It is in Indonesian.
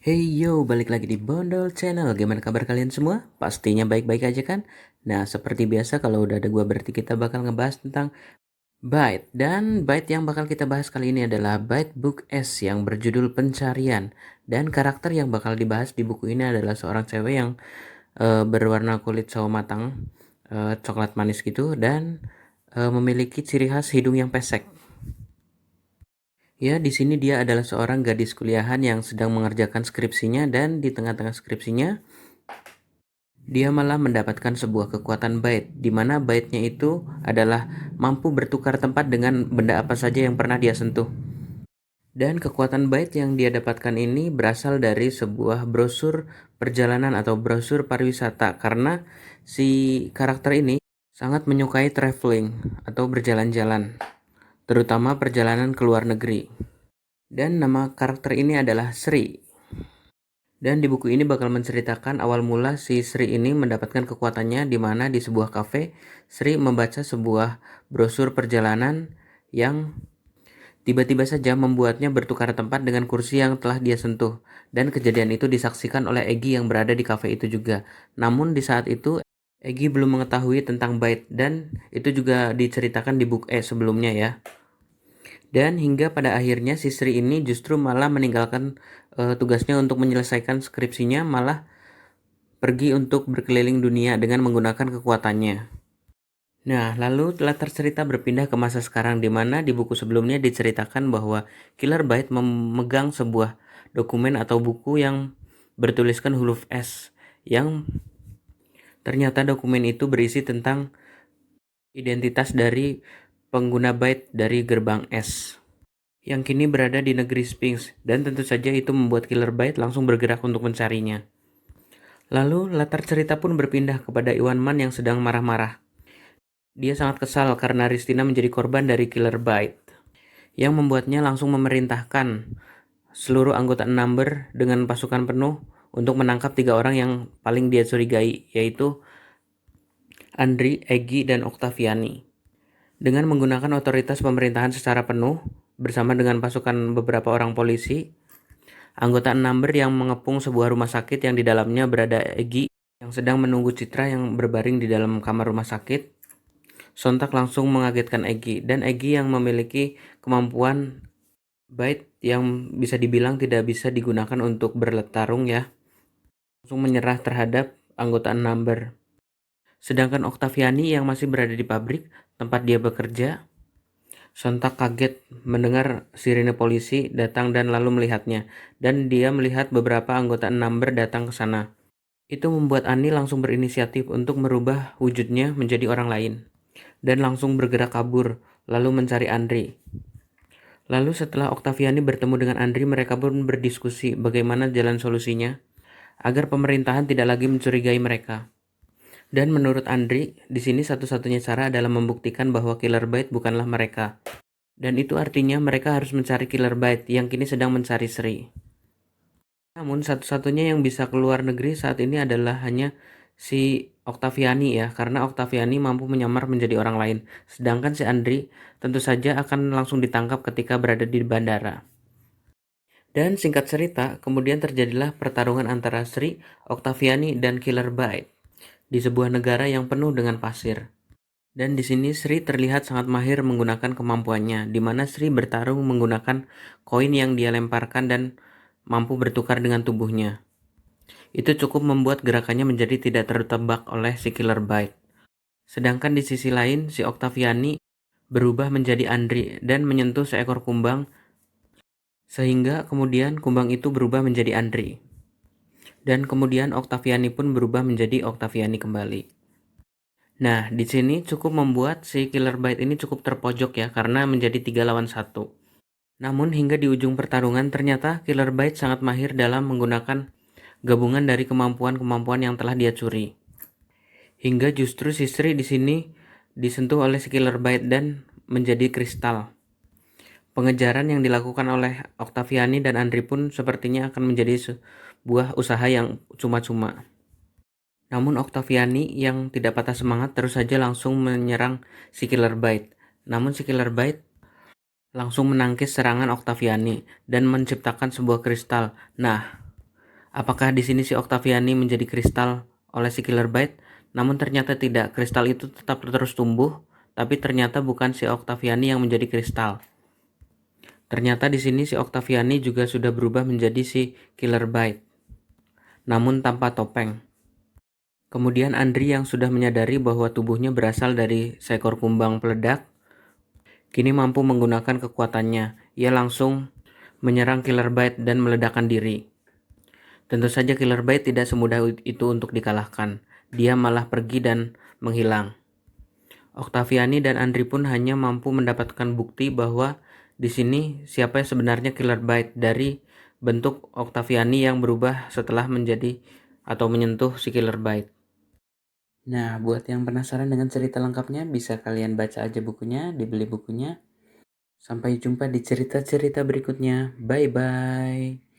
Hey yo, balik lagi di Bondol Channel. Gimana kabar kalian semua? Pastinya baik-baik aja kan? Nah, seperti biasa kalau udah ada gua berarti kita bakal ngebahas tentang Byte. Dan Byte yang bakal kita bahas kali ini adalah Byte Book S yang berjudul Pencarian. Dan karakter yang bakal dibahas di buku ini adalah seorang cewek yang berwarna kulit sawo matang, coklat manis gitu, dan memiliki ciri khas hidung yang pesek. Ya, di sini dia adalah seorang gadis kuliahan yang sedang mengerjakan skripsinya dan di tengah-tengah skripsinya dia malah mendapatkan sebuah kekuatan Byte, di mana Byte-nya itu adalah mampu bertukar tempat dengan benda apa saja yang pernah dia sentuh. Dan kekuatan Byte yang dia dapatkan ini berasal dari sebuah brosur perjalanan atau brosur pariwisata karena si karakter ini sangat menyukai traveling atau berjalan-jalan, terutama perjalanan ke luar negeri. Dan nama karakter ini adalah Sri. Dan di buku ini bakal menceritakan awal mula si Sri ini mendapatkan kekuatannya di mana di sebuah kafe Sri membaca sebuah brosur perjalanan yang tiba-tiba saja membuatnya bertukar tempat dengan kursi yang telah dia sentuh. Dan kejadian itu disaksikan oleh Egi yang berada di kafe itu juga. Namun di saat itu Egi belum mengetahui tentang Byte dan itu juga diceritakan di buku sebelumnya ya. Dan hingga pada akhirnya si Sri ini justru malah meninggalkan tugasnya untuk menyelesaikan skripsinya, malah pergi untuk berkeliling dunia dengan menggunakan kekuatannya. Nah, lalu latar cerita berpindah ke masa sekarang di mana di buku sebelumnya diceritakan bahwa Killer Byte memegang sebuah dokumen atau buku yang bertuliskan huruf S yang ternyata dokumen itu berisi tentang identitas dari pengguna Byte dari gerbang S yang kini berada di negeri Sphinx, dan tentu saja itu membuat Killer Byte langsung bergerak untuk mencarinya. Lalu latar cerita pun berpindah kepada Iwan Man yang sedang marah-marah. Dia sangat kesal karena Ristina menjadi korban dari Killer Byte, yang membuatnya langsung memerintahkan seluruh anggota Number dengan pasukan penuh untuk menangkap 3 orang yang paling dia curigai, yaitu Andri, Egi, dan Oktaviani. Dengan menggunakan otoritas pemerintahan secara penuh, bersama dengan pasukan beberapa orang polisi, anggota Number yang mengepung sebuah rumah sakit yang di dalamnya berada Egi yang sedang menunggu Citra yang berbaring di dalam kamar rumah sakit, sontak langsung mengagetkan Egi, dan Egi yang memiliki kemampuan Byte yang bisa dibilang tidak bisa digunakan untuk bertarung ya, langsung menyerah terhadap anggota Number. Sedangkan Oktaviani yang masih berada di pabrik tempat dia bekerja, sontak kaget mendengar sirine polisi datang dan lalu melihatnya, dan dia melihat beberapa anggota Number datang ke sana. Itu membuat Ani langsung berinisiatif untuk merubah wujudnya menjadi orang lain, dan langsung bergerak kabur, lalu mencari Andri. Lalu setelah Oktaviani bertemu dengan Andri, mereka pun berdiskusi bagaimana jalan solusinya, agar pemerintahan tidak lagi mencurigai mereka. Dan menurut Andri, di sini satu-satunya cara adalah membuktikan bahwa Killer Byte bukanlah mereka. Dan itu artinya mereka harus mencari Killer Byte yang kini sedang mencari Sri. Namun satu-satunya yang bisa keluar negeri saat ini adalah hanya si Oktaviani ya, karena Oktaviani mampu menyamar menjadi orang lain. Sedangkan si Andri tentu saja akan langsung ditangkap ketika berada di bandara. Dan singkat cerita, kemudian terjadilah pertarungan antara Sri, Oktaviani, dan Killer Byte di sebuah negara yang penuh dengan pasir. Dan di sini Sri terlihat sangat mahir menggunakan kemampuannya, di mana Sri bertarung menggunakan koin yang dia lemparkan dan mampu bertukar dengan tubuhnya. Itu cukup membuat gerakannya menjadi tidak tertebak oleh si Killer Byte. Sedangkan di sisi lain, si Oktaviani berubah menjadi Andri dan menyentuh seekor kumbang, sehingga kemudian kumbang itu berubah menjadi Andri. Dan kemudian Oktaviani pun berubah menjadi Oktaviani kembali. Nah, di sini cukup membuat si Killer Byte ini cukup terpojok ya, karena menjadi 3 lawan 1. Namun hingga di ujung pertarungan ternyata Killer Byte sangat mahir dalam menggunakan gabungan dari kemampuan-kemampuan yang telah dia curi. Hingga justru si Sri di sini disentuh oleh si Killer Byte dan menjadi kristal. Pengejaran yang dilakukan oleh Oktaviani dan Andri pun sepertinya akan menjadi sebuah usaha yang cuma-cuma. Namun Oktaviani yang tidak patah semangat terus saja langsung menyerang si Killer Byte. Namun si Killer Byte langsung menangkis serangan Oktaviani dan menciptakan sebuah kristal. Nah, Apakah di sini si Octaviani menjadi kristal oleh si Killer Bite? Namun ternyata tidak, kristal itu tetap terus tumbuh, tapi ternyata bukan si Octaviani yang menjadi kristal. Ternyata di sini si Octaviani juga sudah berubah menjadi si Killer Bite, namun tanpa topeng. Kemudian Andri yang sudah menyadari bahwa tubuhnya berasal dari seekor kumbang peledak, kini mampu menggunakan kekuatannya. Ia langsung menyerang Killer Bite dan meledakkan diri. Tentu saja Killer Bite tidak semudah itu untuk dikalahkan. Dia malah pergi dan menghilang. Octaviani dan Andri pun hanya mampu mendapatkan bukti bahwa di sini siapa yang sebenarnya Killer Bite dari bentuk Octaviani yang berubah setelah menjadi atau menyentuh si Killer Bite. Nah, buat yang penasaran dengan cerita lengkapnya, bisa kalian baca aja bukunya, dibeli bukunya. Sampai jumpa di cerita-cerita berikutnya. Bye-bye.